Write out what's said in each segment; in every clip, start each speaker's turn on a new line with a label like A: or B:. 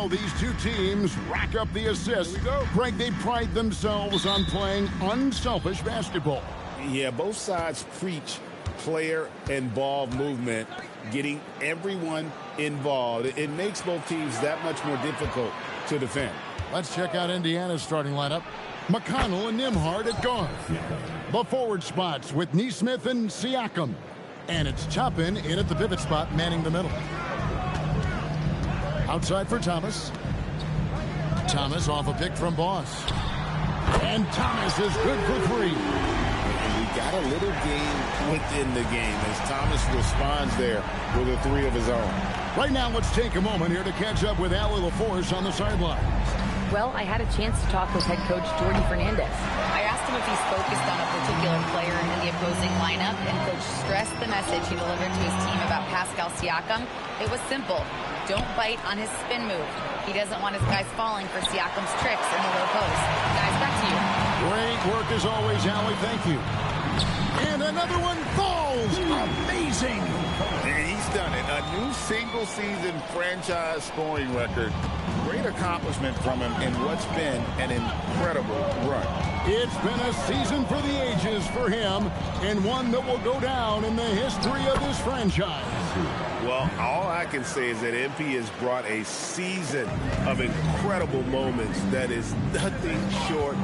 A: these two teams rack up the assists. Greg, they pride themselves on playing unselfish basketball.
B: Yeah, both sides preach player and ball movement, getting everyone involved. It makes both teams that much more difficult to defend.
A: Let's check out Indiana's starting lineup. McConnell and Nembhard at guard. The forward spots with Nesmith and Siakam. And it's Toppin in at the pivot spot, manning the middle. Outside for Thomas. Thomas off a pick from Boss. And Thomas is good for three.
B: And we got a little game within the game as Thomas responds there with a three of his own.
A: Right now, let's take a moment here to catch up with Allie LaForce on the sidelines.
C: Well, I had a chance to talk with head coach Jordan Fernandez. I asked him if he's focused on a particular player in the opposing lineup, and coach stressed the message he delivered to his team about Pascal Siakam. It was simple. Don't bite on his spin move. He doesn't want his guys falling for Siakam's tricks in the low post. Guys, back to you.
A: Great work as always, Allie. Thank you. And another one falls. Amazing.
B: And he's done it. A new single-season franchise scoring record. Great accomplishment from him in what's been an incredible run.
A: It's been a season for the ages for him, and one that will go down in the history of this franchise.
B: Well, all I can say is that MP has brought a season of incredible moments that is nothing short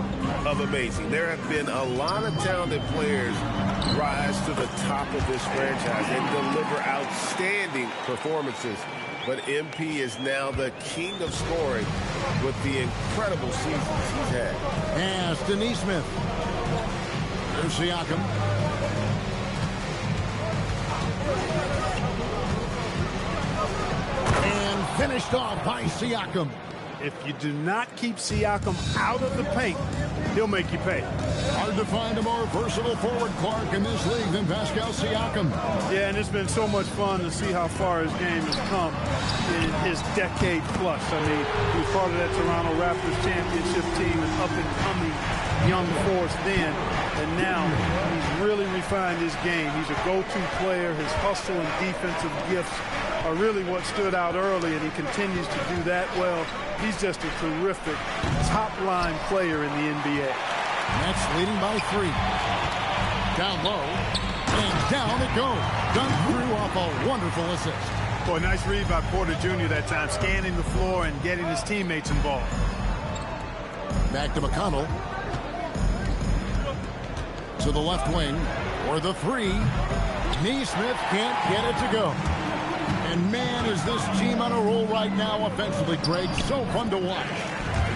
B: of amazing. There have been a lot of talented players rise to the top of this franchise and deliver outstanding performances. But MP is now the king of scoring with the incredible seasons he's had.
A: Pass to Nesmith. There's Siakam. And finished off by Siakam.
D: If you do not keep Siakam out of the paint, he'll make you pay.
A: Hard to find a more versatile forward, Clark, in this league than Pascal Siakam.
D: Yeah, and it's been so much fun to see how far his game has come in his decade plus. I mean, he was part of that Toronto Raptors championship team and up-and-coming young force then. And now he's really refined his game. He's a go-to player. His hustle and defensive gifts are really what stood out early, and he continues to do that well. He's just a terrific top-line player in the NBA.
A: Nets leading by 3. Down low, and down it goes. Done through off a wonderful assist.
D: Boy, nice read by Porter Jr. that time, scanning the floor and getting his teammates involved.
A: Back to McConnell. To the left wing for the 3. Nesmith can't get it to go. And man, is this team on a roll right now offensively, Greg. So fun to watch.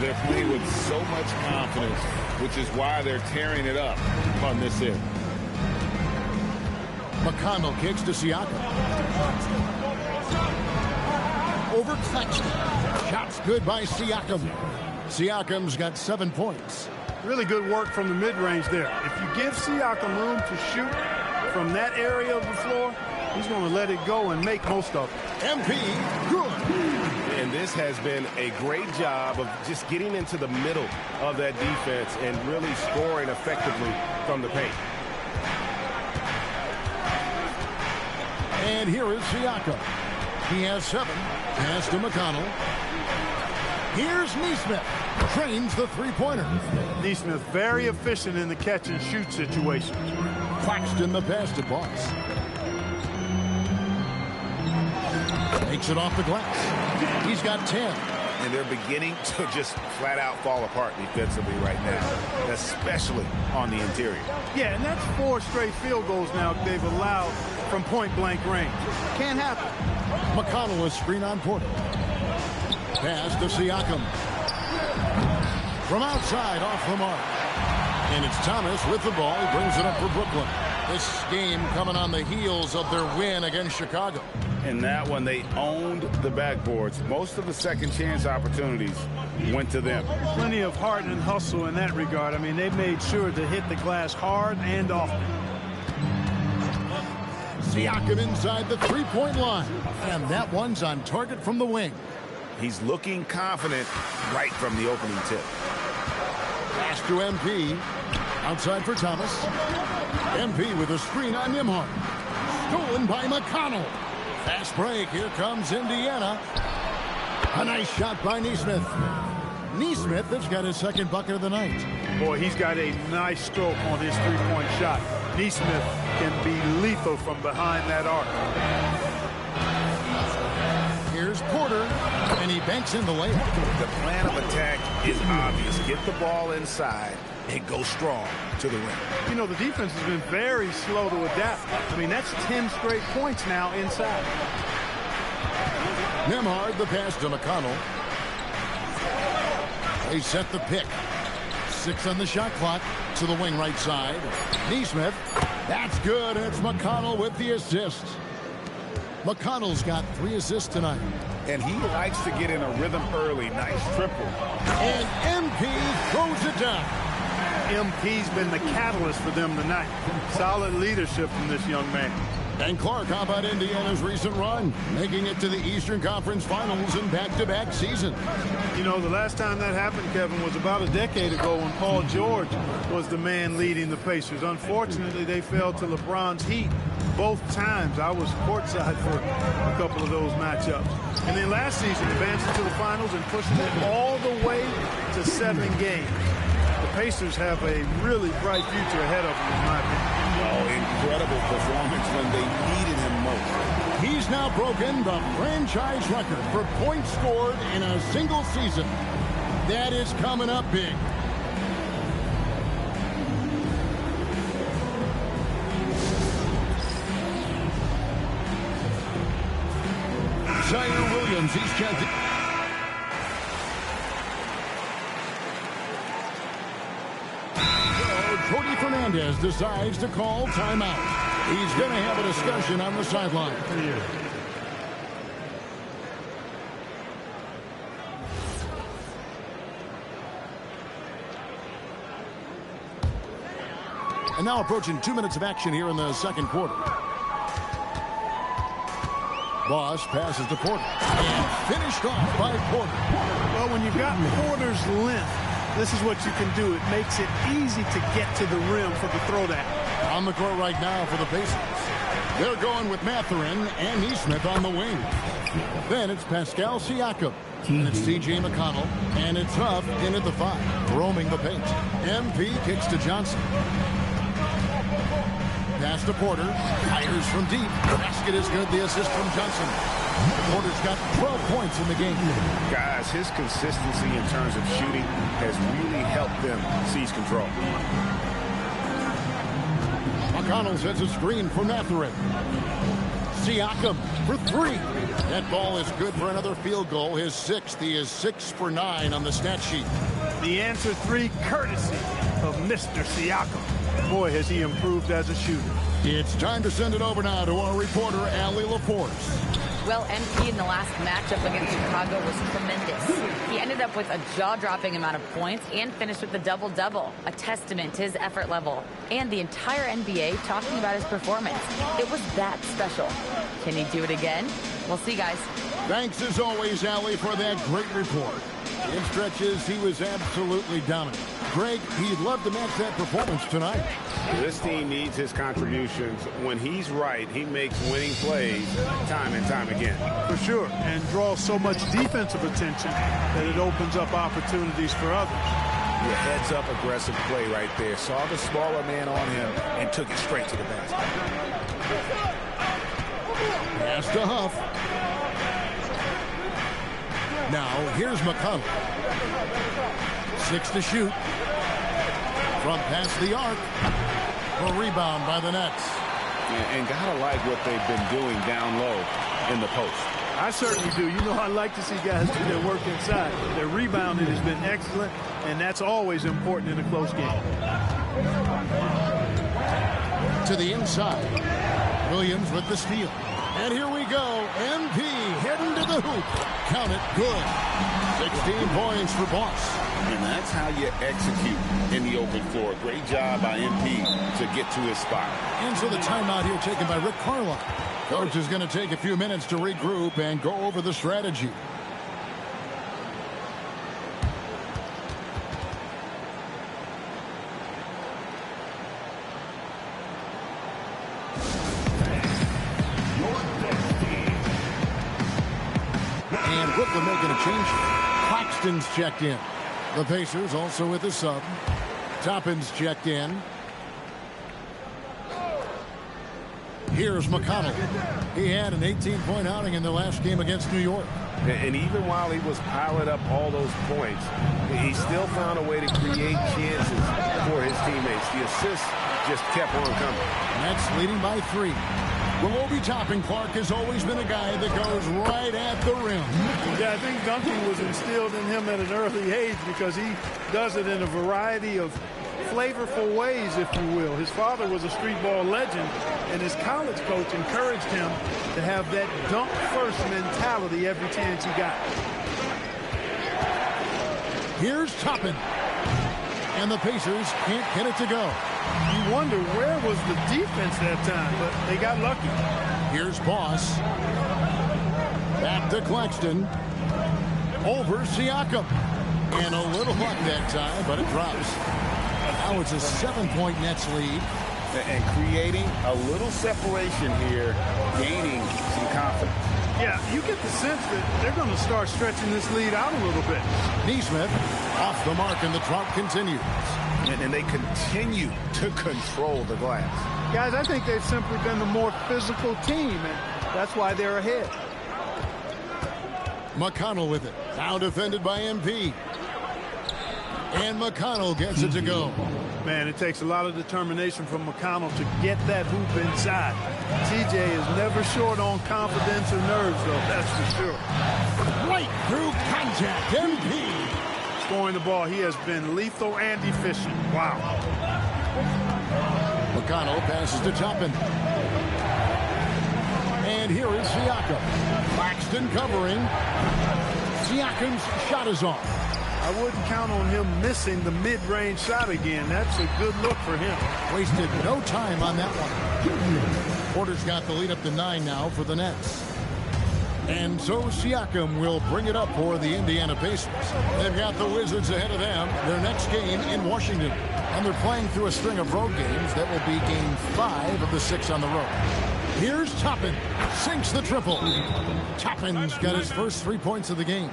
B: They're playing with so much confidence, which is why they're tearing it up on this end.
A: McConnell kicks to Siakam. Over Claxton. Shots good by Siakam. Siakam's got 7 points.
D: Really good work from the mid-range there. If you give Siakam room to shoot from that area of the floor, he's going to let it go and make most of it.
A: MP, good.
B: And this has been a great job of just getting into the middle of that defense and really scoring effectively from the paint.
A: And here is Siakam. He has 7. Pass to McConnell. Here's Nesmith. Trains the three-pointer.
D: Nesmith very efficient in the catch-and-shoot situations.
A: Claxton the pass to Boss. Takes it off the glass. He's got 10.
B: And they're beginning to just flat-out fall apart defensively right now, especially on the interior.
D: Yeah, and that's 4 straight field goals now they've allowed from point-blank range. Can't happen.
A: McConnell is screen on Porter. Pass to Siakam. From outside, off the mark. And it's Thomas with the ball. He brings it up for Brooklyn. This game coming on the heels of their win against Chicago.
B: In that one, they owned the backboards. Most of the second chance opportunities went to them.
D: Plenty of heart and hustle in that regard. I mean, they made sure to hit the glass hard and often.
A: Siakam inside the three-point line. And that one's on target from the wing.
B: He's looking confident right from the opening tip.
A: Pass to MP. Outside for Thomas. MP with a screen on Nembhard. Stolen by McConnell. Fast break. Here comes Indiana. A nice shot by Nesmith. Nesmith has got his second bucket of the night.
D: Boy, he's got a nice stroke on his three-point shot. Nesmith can be lethal from behind that arc.
A: Here's Porter, and he banks in the layup.
B: The plan of attack is obvious. Get the ball inside and go strong to the rim.
D: You know, the defense has been very slow to adapt. I mean, that's 10 straight points now inside.
A: Nembhard, the pass to McConnell. They set the pick. 6 on the shot clock to the wing right side. Nesmith, that's good. It's McConnell with the assist. McConnell's got 3 assists tonight.
B: And he likes to get in a rhythm early. Nice triple.
A: And MP throws it down.
D: MP's been the catalyst for them tonight. Solid leadership from this young man.
A: And Clark, how about Indiana's recent run? Making it to the Eastern Conference Finals in back-to-back seasons.
D: You know, the last time that happened, Kevin, was about a decade ago when Paul George was the man leading the Pacers. Unfortunately, they fell to LeBron's Heat both times. I was courtside for a couple of those matchups. And then last season, advancing to the finals and pushing it all the way to 7 games. The Pacers have a really bright future ahead of them, in my opinion.
B: Oh, incredible performance when they needed him most.
A: He's now broken the franchise record for points scored in a single season. That is coming up big. Zaire Williams, he's checked. Jordy Fernandez decides to call timeout. He's going to have a discussion on the sideline. And now approaching 2 minutes of action here in the second quarter. Boss passes to Porter. And finished off by Porter.
D: Well, when you've got Porter's length, this is what you can do. It makes it easy to get to the rim for the throwdown.
A: On the court right now for the Pacers. They're going with Mathurin and Nesmith on the wing. Then it's Pascal Siakam. And it's T.J. McConnell. And it's Huff in at the 5, roaming the paint. MP kicks to Johnson. Pass to Porter. Fires from deep. The basket is good. The assist from Johnson. Porter's got 12 points in the game.
B: Guys, his consistency in terms of shooting has really helped them seize control.
A: McConnell sets a screen for Mathurin. Siakam for 3. That ball is good for another field goal. His 6th. He is 6 for 9 on the stat sheet.
D: The answer 3, courtesy of Mr. Siakam. Boy, has he improved as a shooter.
A: It's time to send it over now to our reporter, Allie LaForce.
C: Well, MP in the last matchup against Chicago was tremendous. He ended up with a jaw-dropping amount of points and finished with a double-double, a testament to his effort level. And the entire NBA talking about his performance. It was that special. Can he do it again? We'll see, guys.
A: Thanks, as always, Allie, for that great report. In stretches, he was absolutely dominant. Greg, he'd love to match that performance tonight.
B: This team needs his contributions. When he's right, he makes winning plays time and time again.
D: For sure, and draws so much defensive attention that it opens up opportunities for others.
B: The heads-up aggressive play right there. Saw the smaller man on him and took it straight to the basket.
A: Pass to Huff. Now, here's McConnell. 6 to shoot. From past the arc. A rebound by the Nets.
B: And gotta like what they've been doing down low in the post.
D: I certainly do. You know, I like to see guys do their work inside. Their rebounding has been excellent, and that's always important in a close game.
A: To the inside. Williams with the steal. And here we go. MP heading to the hoop. Count it, good. 16 points for Boss.
B: And that's how you execute in the open floor. Great job by MP to get to his spot.
A: And so the timeout here taken by Rick Carlisle. Coach is going to take a few minutes to regroup and go over the strategy. And Brooklyn making a change. Claxton's checked in. The Pacers also with a sub. Toppin's checked in. Here's McConnell. He had an 18-point outing in the last game against New York.
B: And even while he was piling up all those points, he still found a way to create chances for his teammates. The assists just kept on coming.
A: Nets leading by 3. Well, Obi Toppin Clark has always been a guy that goes right at the rim.
D: Yeah, I think dunking was instilled in him at an early age because he does it in a variety of flavorful ways, if you will. His father was a street ball legend, and his college coach encouraged him to have that dunk-first mentality every chance he got.
A: Here's Toppin. And the Pacers can't get it to go.
D: You wonder where was the defense that time, but they got lucky.
A: Here's Boss. Back to Claxton. Over Siakam. And a little luck that time, but it drops. Now it's a 7-point Nets lead.
E: And creating a little separation here, gaining some confidence.
D: Yeah, you get the sense that they're going to start stretching this lead out a little bit.
A: Nesmith off the mark, and the drought continues.
B: And they continue to control the glass.
D: Guys, I think they've simply been the more physical team, and that's why they're ahead.
A: McConnell with it. Now defended by MP. And McConnell gets it to go.
D: Man, it takes a lot of determination from McConnell to get that hoop inside. TJ is never short on confidence or nerves, though, that's for sure.
A: Right through contact. MP.
D: Scoring the ball, he has been lethal and efficient. Wow.
A: McConnell passes to Toppin. And here is Siakam. Claxton covering. Siakam's shot is off.
D: I wouldn't count on him missing the mid-range shot again. That's a good look for him.
A: Wasted no time on that one. Porter's got the lead up to 9 now for the Nets. And so Siakam will bring it up for the Indiana Pacers. They've got the Wizards ahead of them. Their next game in Washington. And they're playing through a string of road games. That will be game 5 of the 6 on the road. Here's Toppin. Sinks the triple. Toppin's got his first 3 points of the game.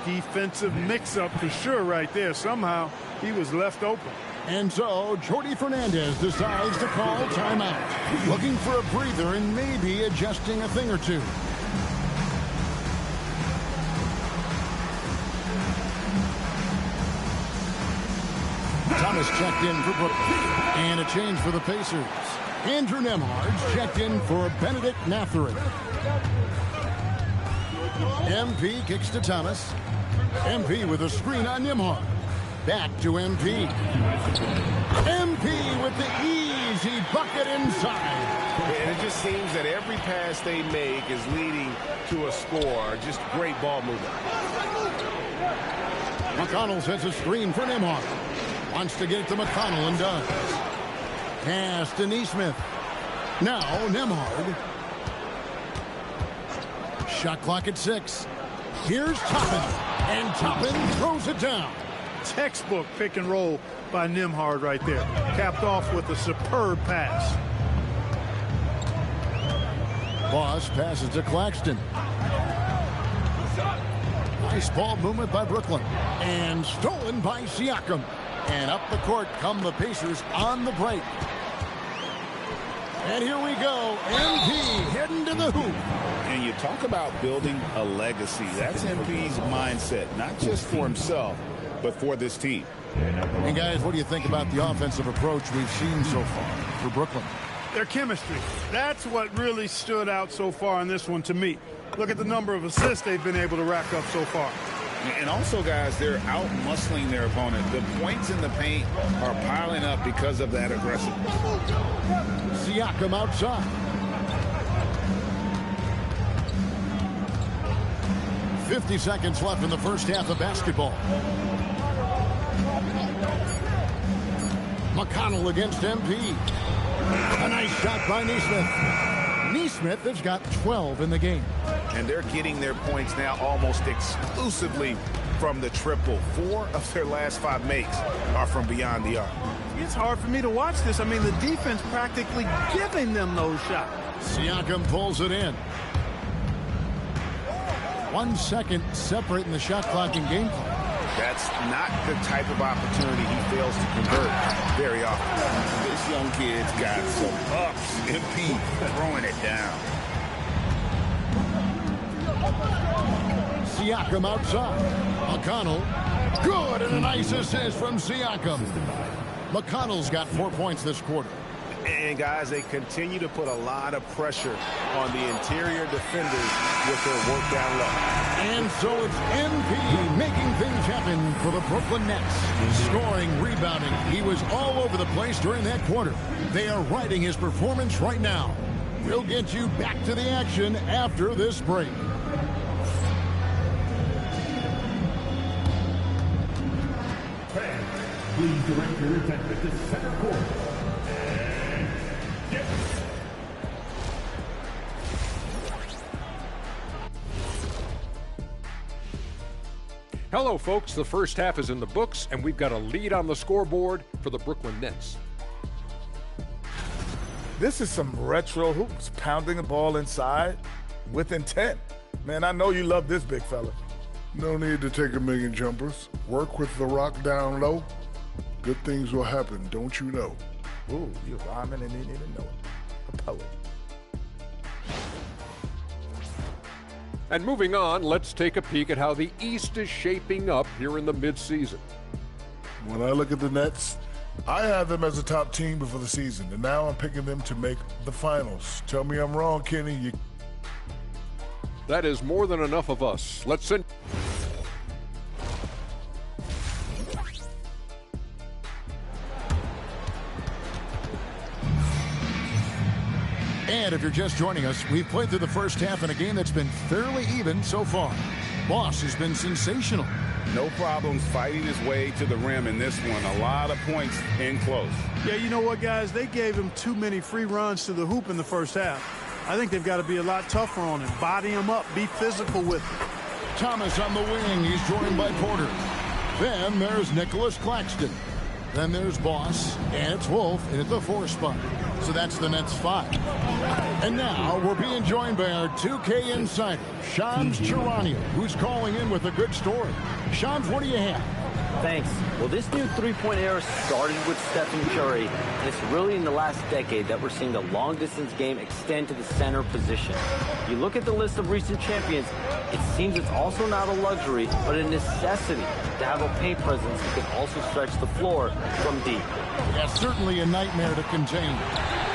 D: Defensive mix-up for sure right there. Somehow he was left open.
A: And so Jordi Fernandez decides to call timeout. Looking for a breather and maybe adjusting a thing or two. Thomas checked in for Brooklyn. And a change for the Pacers. Andrew Nembhard checked in for Benedict Mathurin. MP kicks to Thomas. MP with a screen on Nembhard. Back to MP. MP with the easy bucket inside.
B: And it just seems that every pass they make is leading to a score. Just great ball movement.
A: McConnell sets a screen for Nembhard. Wants to get it to McConnell and does. Pass to Nesmith. Now Nembhard. Shot clock at 6. Here's Toppin. And Toppin throws it down.
D: Textbook pick and roll by Nembhard right there. Capped off with a superb pass.
A: Boss passes to Claxton. Nice ball movement by Brooklyn. And stolen by Siakam. And up the court come the Pacers on the break. And here we go. MP heading to the hoop.
E: And you talk about building a legacy. That's MP's mindset, not just for himself, but for this team.
A: And guys, what do you think about the offensive approach we've seen so far for Brooklyn?
D: Their chemistry. That's what really stood out so far in this one to me. Look at the number of assists they've been able to rack up so far.
E: And also, guys, they're out-muscling their opponent. The points in the paint are piling up because of that aggressiveness.
A: Siakam outside. .50 seconds left in the first half of basketball. McConnell against MP. A nice shot by Nesmith. Nesmith has got 12 in the game.
B: And they're getting their points now almost exclusively from the triple. 4 of their last 5 makes are from beyond the arc.
D: It's hard for me to watch this. I mean, the defense practically giving them those shots.
A: Siakam pulls it in. 1 second separating the shot clock and game clock.
E: That's not the type of opportunity he fails to convert very often. This young kid's got some ups. MP throwing it down.
A: Siakam outside. McConnell. Good, and a nice assist from Siakam. McConnell's got 4 points this quarter.
B: And, guys, they continue to put a lot of pressure on the interior defenders with their work down low.
A: And so it's MP making things happen for the Brooklyn Nets. Scoring, rebounding. He was all over the place during that quarter. They are riding his performance right now. We'll get you back to the action after this break.
F: Please direct your attention to center court.
G: Hello, folks. The first half is in the books, and we've got a lead on the scoreboard for the Brooklyn Nets.
H: This is some retro hoops, pounding the ball inside with intent. Man, I know you love this, big fella.
I: No need to take a million jumpers. Work with the rock down low. Good things will happen, don't you know?
H: Ooh, you're rhyming and you didn't even know it. A poet.
G: And moving on, let's take a peek at how the East is shaping up here in the midseason.
I: When I look at the Nets, I had them as a top team before the season, and now I'm picking them to make the finals. Tell me I'm wrong, Kenny.
G: That is more than enough of us. Let's send...
A: And if you're just joining us, we've played through the first half in a game that's been fairly even so far. Boss has been sensational.
E: No problems fighting his way to the rim in this one. A lot of points in close.
D: Yeah, you know what, guys? They gave him too many free runs to the hoop in the first half. I think they've got to be a lot tougher on him. Body him up. Be physical with him.
A: Thomas on the wing. He's joined by Porter. Then there's Nicholas Claxton. Then there's Boss, and it's Wolf in at the 4 spot. So that's the Nets 5. And now we're being joined by our 2K insider, Shams Charania, who's calling in with a good story. Shams, what do you have?
J: Thanks. Well, this new three-point era started with Stephen Curry, and it's really in the last decade that we're seeing the long-distance game extend to the center position. You look at the list of recent champions, it seems it's also not a luxury, but a necessity to have a paint presence that can also stretch the floor from deep.
A: That's certainly a nightmare to contain.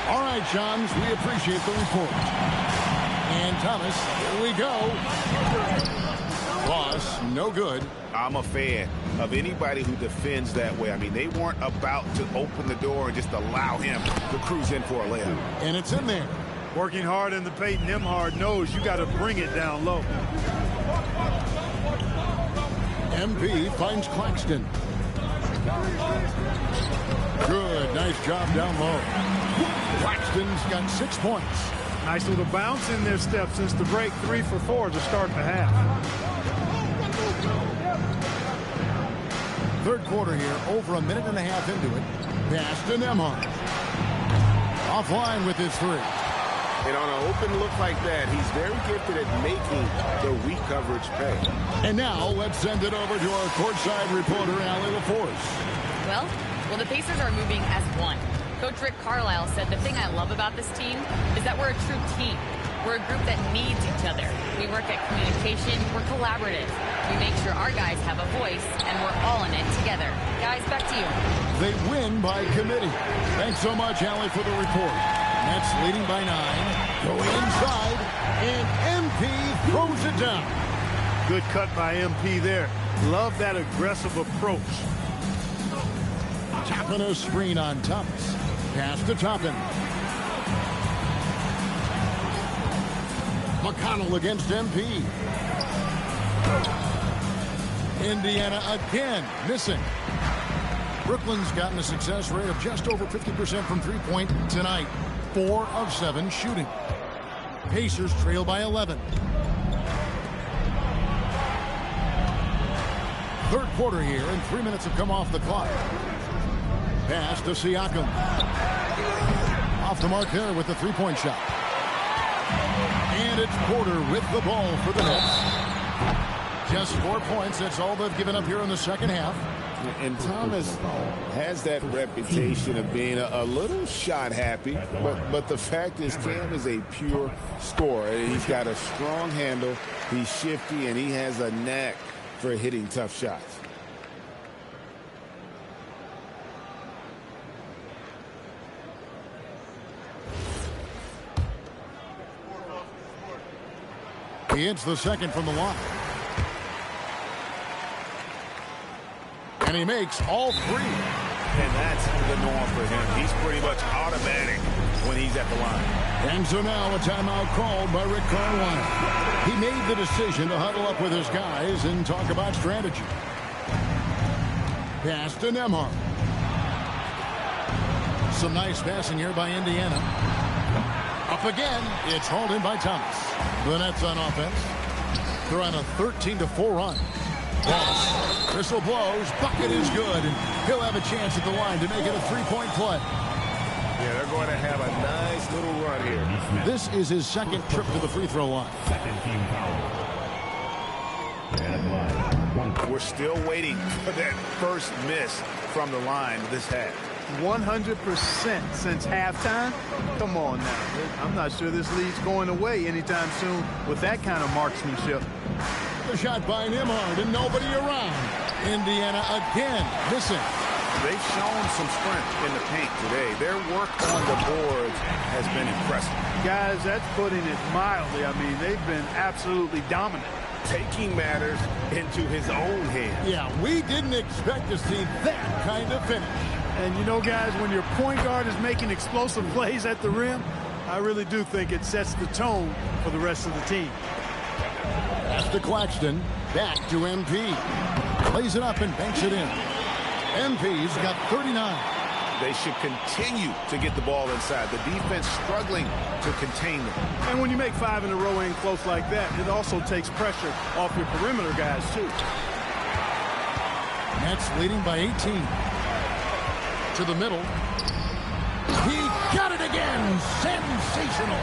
A: All right, Shams, we appreciate the report. And Thomas, here we go. Boss, no good.
B: I'm a fan of anybody who defends that way. I mean, they weren't about to open the door and just allow him to cruise in for a layup.
A: And it's in there.
D: Working hard in the paint, Nembhard knows you got to bring it down low.
A: MP finds Claxton. Good, nice job down low. Claxton's got 6 points.
D: Nice little bounce in their step since the break. 3 for 4 to start the half.
A: Third quarter here, over a minute and a half into it. Pass to Nembhard. Offline with his 3.
B: And on an open look like that, he's very gifted at making the weak coverage pay.
A: And now let's send it over to our courtside reporter, Allie LaForce.
C: Well, the Pacers are moving as one. Coach Rick Carlisle said the thing I love about this team is that we're a true team. We're a group that needs each other. We work at communication. We're collaborative. We make sure our guys have a voice, and we're all in it together. Guys, back to you.
A: They win by committee. Thanks so much, Allie, for the report. Nets leading by 9. Going inside, and MP throws it down.
D: Good cut by MP there. Love that aggressive approach.
A: Toppin a screen on Thomas. Pass to Toppin. McConnell against MP. Indiana again missing. Brooklyn's gotten a success rate of just over 50% from three-point tonight. 4 of 7 shooting. Pacers trail by 11. Third quarter here, and 3 minutes have come off the clock. Pass to Siakam. Off the mark there with the three-point shot. And it's Porter with the ball for the Nets. Just 4 points. That's all they've given up here in the second half.
E: And Thomas has that reputation of being a little shot happy, but the fact is Cam is a pure scorer. He's got a strong handle, he's shifty, and he has a knack for hitting tough shots.
A: He hits the second from the line. And he makes all three.
E: And that's the norm for him. He's pretty much automatic when he's at the line.
A: And so now a timeout called by Rick Carlisle. He made the decision to huddle up with his guys and talk about strategy. Pass to Nembhard. Some nice passing here by Indiana. Up again. It's hauled in by Thomas. The Nets on offense. They're on a 13-4 run. Boss. Whistle blows. Bucket is good. And he'll have a chance at the line to make it a three-point play.
E: Yeah, they're going to have a nice little run here.
A: This is his second trip to the free throw line.
F: Second team foul.
E: We're still waiting for that first miss from the line this half.
D: 100% since halftime. Come on now. I'm not sure this lead's going away anytime soon with that kind of marksmanship.
A: The shot by Nembhard and nobody around. Indiana again missing.
E: They've shown some strength in the paint today. Their work on the boards has been impressive.
D: Guys, that's putting it mildly. I mean, they've been absolutely dominant.
E: Taking matters into his own hands.
A: Yeah, we didn't expect to see that kind of finish.
D: And you know, guys, when your point guard is making explosive plays at the rim, I really do think it sets the tone for the rest of the team.
A: That's to Claxton. Back to MP. Plays it up and banks it in. MP's got 39.
E: They should continue to get the ball inside. The defense struggling to contain them.
D: And when you make 5 in a row in close like that, it also takes pressure off your perimeter guys, too.
A: Nets leading by 18. To the middle. He got it again. Sensational.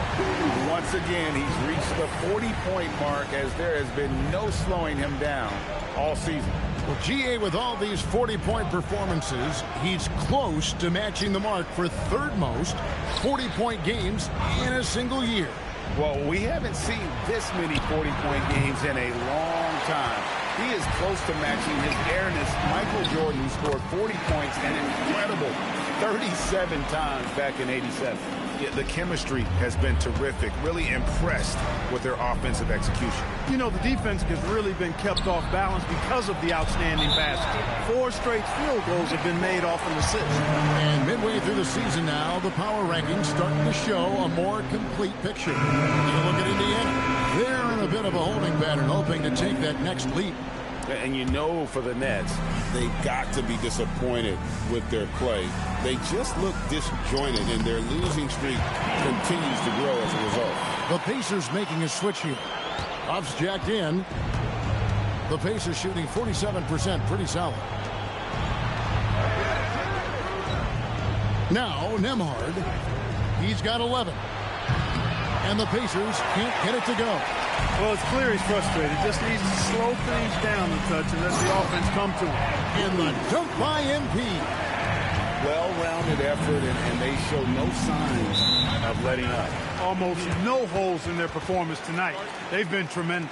E: Once again, he's reached the 40-point mark as there has been no slowing him down all season.
A: Well, GA, with all these 40-point performances, he's close to matching the mark for third most 40-point games in a single year.
E: Well, we haven't seen this many 40-point games in a long time. He is close to matching his airness. Michael Jordan scored 40 points an incredible 37 times back in '87. Yeah, the chemistry has been terrific. Really impressed with their offensive execution.
D: You know, the defense has really been kept off balance because of the outstanding passes. 4 straight field goals have been made off an assist.
A: And midway through the season now, the power rankings starting to show a more complete picture. You look at Indiana. They're in a bit of a holding pattern, hoping to take that next leap.
E: And you know, for the Nets, they've got to be disappointed with their play. They just look disjointed, and their losing streak continues to grow as a result.
A: The Pacers making a switch here. Off's jacked in. The Pacers shooting 47%, pretty solid. Now, Nembhard. He's got 11. And the Pacers can't get it to go.
D: Well, it's clear he's frustrated. Just needs to slow things down a touch and let the offense come to him.
A: And the dunk by MP.
E: Well-rounded effort, and they show no signs of letting up.
D: Almost no holes in their performance tonight. They've been tremendous.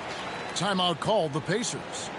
A: Timeout called the Pacers.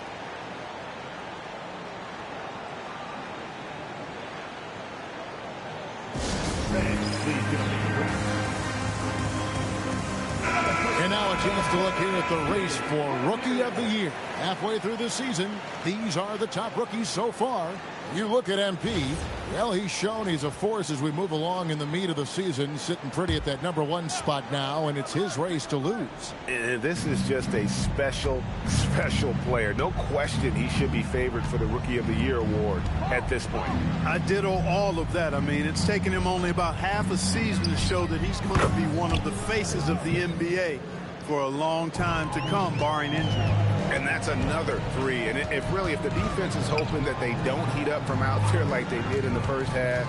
A: And now a chance to look here at the race for Rookie of the Year. Halfway through the season, these are the top rookies so far. You look at MP, well, he's shown he's a force as we move along in the meat of the season, sitting pretty at that #1 spot now, and it's his race to lose.
E: And this is just a special, special player. No question he should be favored for the Rookie of the Year award at this point.
D: I ditto all of that. I mean, it's taken him only about half a season to show that he's going to be one of the faces of the NBA for a long time to come, barring injury.
E: And that's another 3. And if the defense is hoping that they don't heat up from out there like they did in the first half,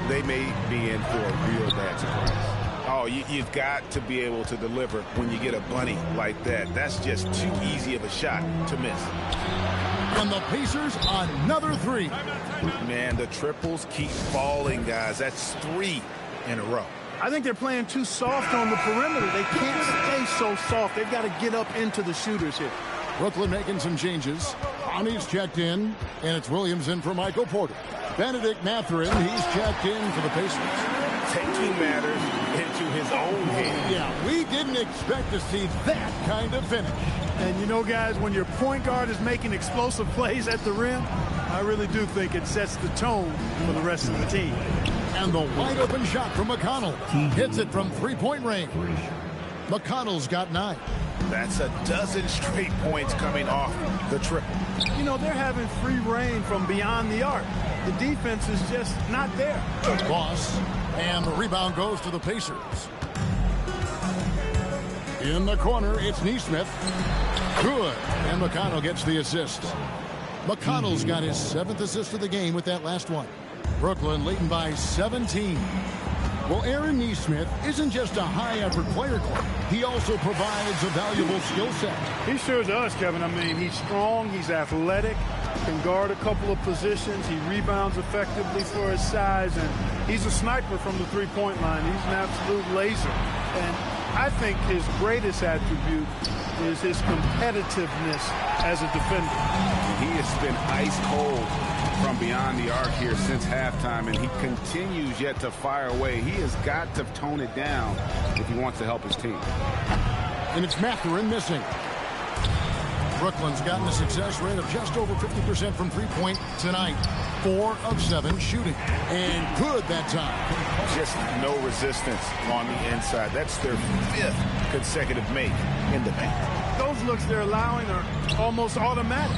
E: they may be in for a real bad surprise.
B: Oh, you've got to be able to deliver when you get a bunny like that. That's just too easy of a shot to miss.
A: And the Pacers, another three.
B: Man, the triples keep falling, guys. That's 3 in a row.
D: I think they're playing too soft on the perimeter. They can't stay so soft. They've got to get up into the shooters here.
A: Brooklyn making some changes. Bonnie's checked in, and it's Williams in for Michael Porter. Benedict Mathurin, he's checked in for the Pacers.
B: Taking matters into his own hands.
A: Yeah, we didn't expect to see that kind of finish.
D: And you know, guys, when your point guard is making explosive plays at the rim, I really do think it sets the tone for the rest of the team.
A: And the wide-open shot from McConnell. Hits it from three-point range. McConnell's got 9.
B: That's a dozen straight points coming off the triple.
D: You know, they're having free reign from beyond the arc. The defense is just not there.
A: Boss, and the rebound goes to the Pacers. In the corner, it's Nesmith. Good, and McConnell gets the assist. McConnell's got his 7th assist of the game with that last one. Brooklyn leading by 17. Well, Aaron Nesmith isn't just a high-effort player, Clay. He also provides a valuable skill set.
D: He sure does, Kevin. I mean, he's strong, he's athletic, can guard a couple of positions, he rebounds effectively for his size, and he's a sniper from the three-point line. He's an absolute laser. And I think his greatest attribute is his competitiveness as a defender.
E: He has been ice cold from beyond the arc here since halftime, and he continues yet to fire away. He has got to tone it down if he wants to help his team.
A: And it's Mathurin missing. Brooklyn's gotten a success rate of just over 50% from three-point tonight. 4 of 7 shooting. And good that time.
B: Just no resistance on the inside. That's their 5th consecutive make in the paint.
D: Those looks they're allowing are almost automatic.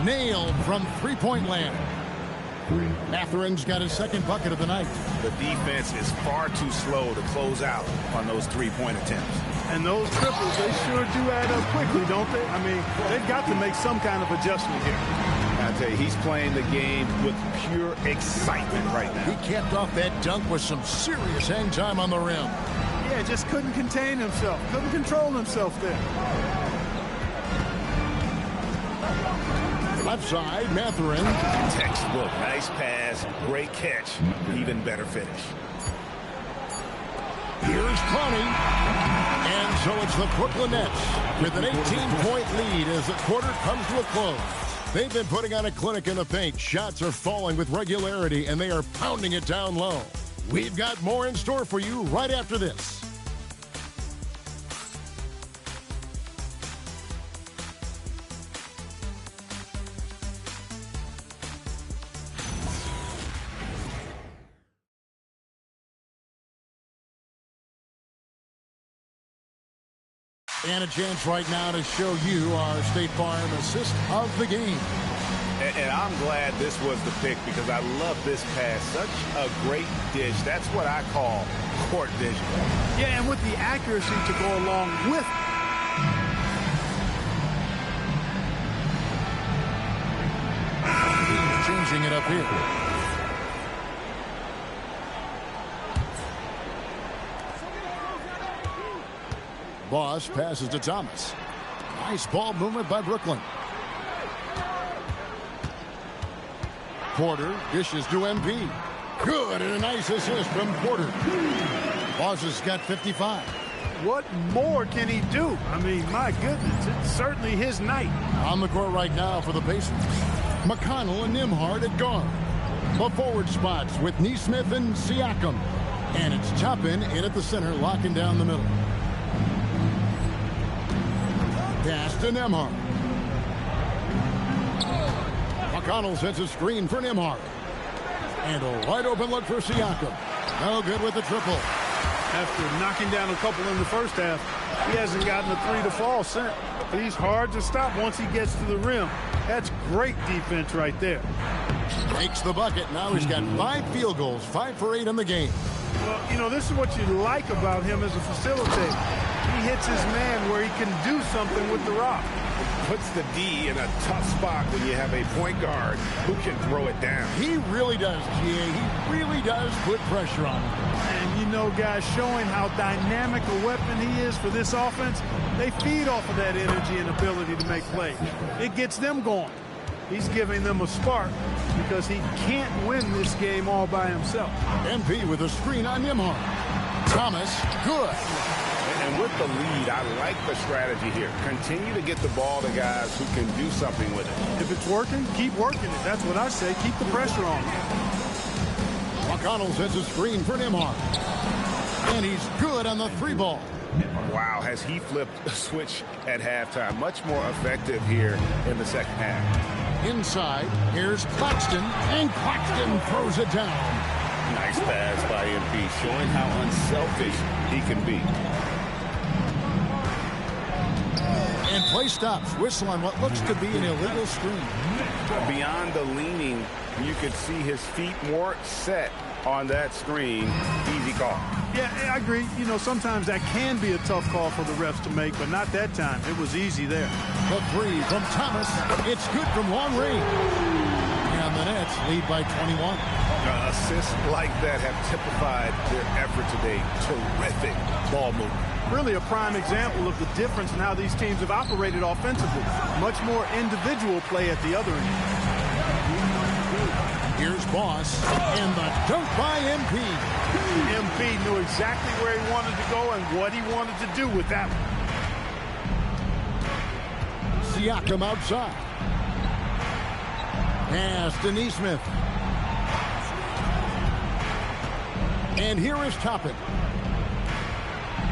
A: Nailed from three-point land. Mathurin's got his 2nd bucket of the night.
B: The defense is far too slow to close out on those three-point attempts.
D: And those triples, they sure do add up quickly, don't they? I mean, they've got to make some kind of adjustment here.
B: I tell you, he's playing the game with pure excitement right now.
A: He capped off that dunk with some serious hang time on the rim.
D: Yeah, just couldn't contain himself. Couldn't control himself there.
A: Left side, Mathurin.
B: Textbook. Nice pass. Great catch. Even better finish.
A: Here's Connie. And so it's the Brooklyn Nets with an 18-point lead as the quarter comes to a close. They've been putting on a clinic in the paint. Shots are falling with regularity, and they are pounding it down low. We've got more in store for you right after this. And a chance right now to show you our State Farm assist of the game.
B: And I'm glad this was the pick because I love this pass. Such a great dish. That's what I call court vision.
D: Yeah, and with the accuracy to go along with.
A: He's changing it up here. Boss passes to Thomas. Nice ball movement by Brooklyn. Porter dishes to MP. Good, and a nice assist from Porter. Boss has got 55.
D: What more can he do? I mean, my goodness, it's certainly his night.
A: On the court right now for the Pacers. McConnell and Nembhard at guard. The forward spots with Nesmith and Siakam. And it's Toppin in at the center, locking down the middle. Pass to Nembhard. McConnell sets a screen for Nembhard. And a wide open look for Siakam. No good with the triple.
D: After knocking down a couple in the first half, he hasn't gotten a 3 to fall since. He's hard to stop once he gets to the rim. That's great defense right there.
A: Makes the bucket. Now he's got 5 field goals, 5 for 8 in the game.
D: Well, you know, this is what you like about him as a facilitator. He hits his man where he can do something with the rock.
B: Puts the D in a tough spot when you have a point guard who can throw it down.
A: He really does, GA. He really does put pressure on him.
D: And you know, guys, showing how dynamic a weapon he is for this offense, they feed off of that energy and ability to make plays. It gets them going. He's giving them a spark because he can't win this game all by himself.
A: MP with a screen on Nembhard. Thomas, good.
E: And with the lead, I like the strategy here. Continue to get the ball to guys who can do something with it.
D: If it's working, keep working it. That's what I say. Keep the pressure on.
A: McConnell sets a screen for Nembhard. And he's good on the 3-ball.
E: Wow, has he flipped a switch at halftime. Much more effective here in the second half.
A: Inside, here's Claxton, and Claxton throws it down.
E: Nice pass by MP, showing how unselfish he can be.
A: And play stops. Whistle on what looks to be an illegal screen.
E: Beyond the leaning, you could see his feet more set on that screen. Easy call.
D: Yeah, I agree. You know, sometimes that can be a tough call for the refs to make, but not that time. It was easy there.
A: The 3 from Thomas. It's good from long range. And the Nets lead by 21.
E: Assists like that have typified their effort today. Terrific ball movement.
D: Really a prime example of the difference in how these teams have operated offensively. Much more individual play at the other end.
A: Here's Boss, and the dunk by MP.
D: MP knew exactly where he wanted to go and what he wanted to do with that one.
A: Siakam outside. Pass to Nesmith. And here is Toppin.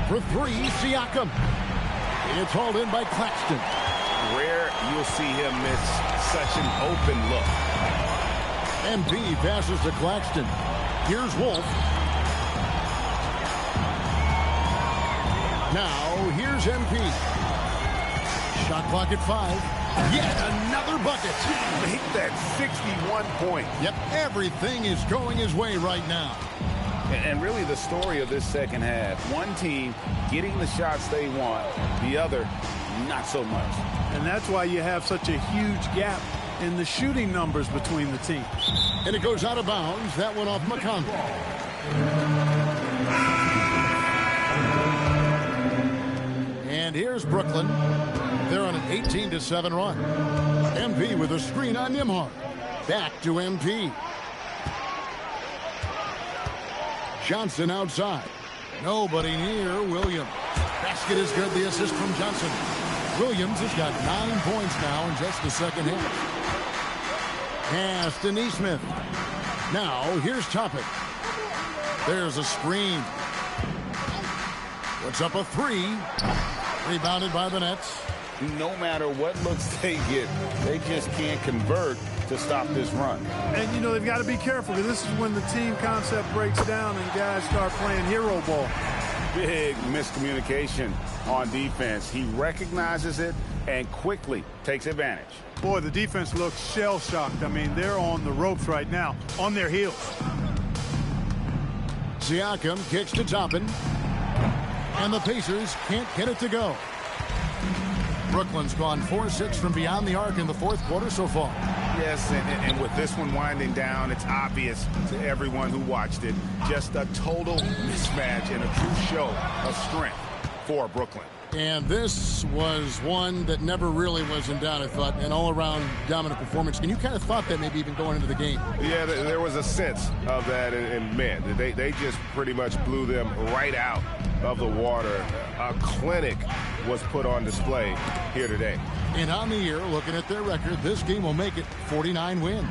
A: For 3, Siakam. It's hauled in by Claxton.
E: Rare you'll see him miss such an open look.
A: MP passes to Claxton. Here's Wolf. Now, here's MP. Shot clock at 5. Yet another bucket.
E: Make that 61 point.
A: Yep, everything is going his way right now.
E: And really the story of this second half, one team getting the shots they want, the other not so much.
D: And that's why you have such a huge gap in the shooting numbers between the teams.
A: And it goes out of bounds. That went off McConnell. And here's Brooklyn. They're on an 18-7 run. MP with a screen on Nembhard. Back to MP. Johnson outside. Nobody near Williams. Basket is good. The assist from Johnson. Williams has got 9 points now in just the second half. Pass to Nesmith. Now here's Toppin. There's a screen. Puts up a 3. Rebounded by the Nets.
E: No matter what looks they get, they just can't convert to stop this run.
D: And, you know, they've got to be careful because this is when the team concept breaks down and guys start playing hero ball.
E: Big miscommunication on defense. He recognizes it and quickly takes advantage.
D: Boy, the defense looks shell-shocked. I mean, they're on the ropes right now, on their heels.
A: Siakam kicks to Toppin. And the Pacers can't get it to go. Brooklyn's gone 4-6 from beyond the arc in the fourth quarter so far.
E: Yes, and with this one winding down, it's obvious to everyone who watched it. Just a total mismatch and a true show of strength for Brooklyn.
A: And this was one that never really was in doubt, I thought, an all-around dominant performance. And you kind of thought that maybe even going into the game.
E: Yeah, there was a sense of that in men. They just pretty much blew them right out of the water. A clinic was put on display here today.
A: And on the year, looking at their record, this game will make it 49 wins.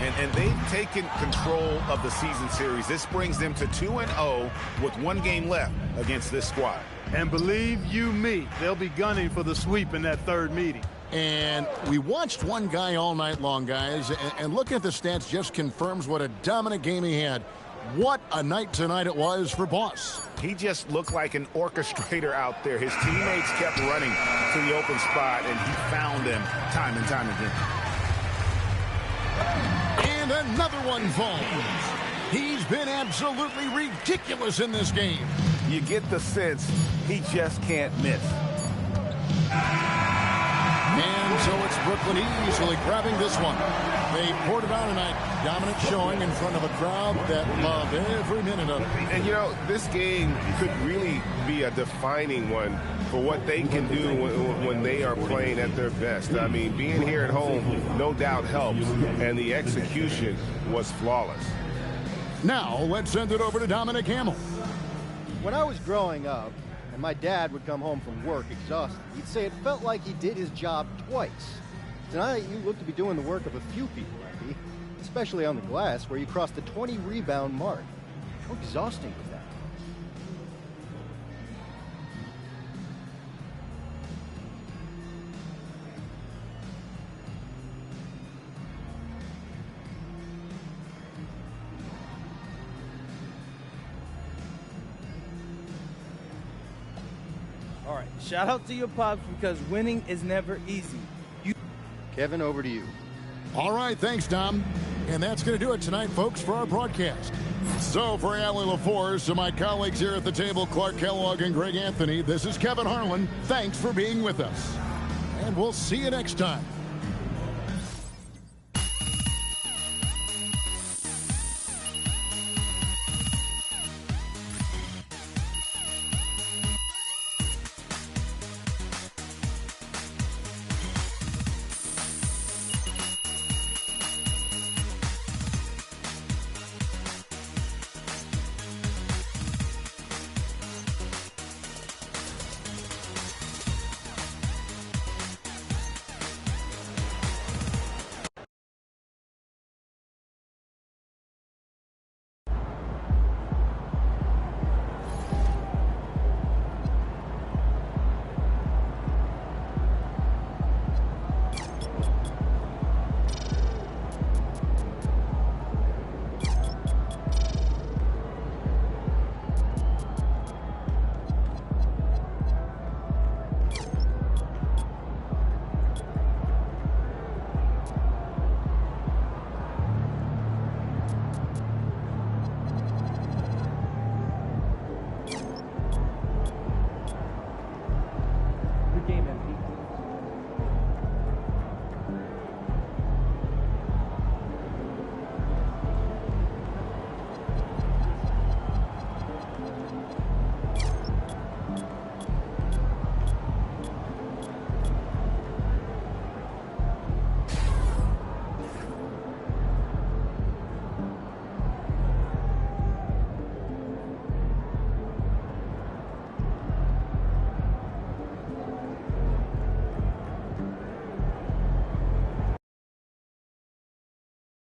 E: And they've taken control of the season series. This brings them to 2-0 with 1 game left against this squad.
D: And believe you me, they'll be gunning for the sweep in that third meeting.
A: And we watched one guy all night long, guys, and looking at the stats just confirms what a dominant game he had. What a night tonight it was for Boss.
E: He just looked like an orchestrator out there. His teammates kept running to the open spot, and he found them time and time again.
A: And another one falls. He's been absolutely ridiculous in this game.
E: You get the sense he just can't miss.
A: And so it's Brooklyn easily grabbing this one. They poured it on tonight. Dominant showing in front of a crowd that loved every minute of it.
B: And, you know, this game could really be a defining one for what they can do when they are playing at their best. I mean, being here at home no doubt helps, and the execution was flawless.
A: Now, let's send it over to Dominic Hamill.
K: When I was growing up, and my dad would come home from work exhausted, he'd say it felt like he did his job twice. Tonight, you look to be doing the work of a few people, Epi, especially on the glass, where you crossed the 20-rebound mark. How exhausting was that?
L: All right, shout out to your pops because winning is never easy.
K: Kevin, over to you.
A: All right, thanks, Dom. And that's going to do it tonight, folks, for our broadcast. So for Allie LaForce and my colleagues here at the table, Clark Kellogg and Greg Anthony, this is Kevin Harlan. Thanks for being with us. And we'll see you next time.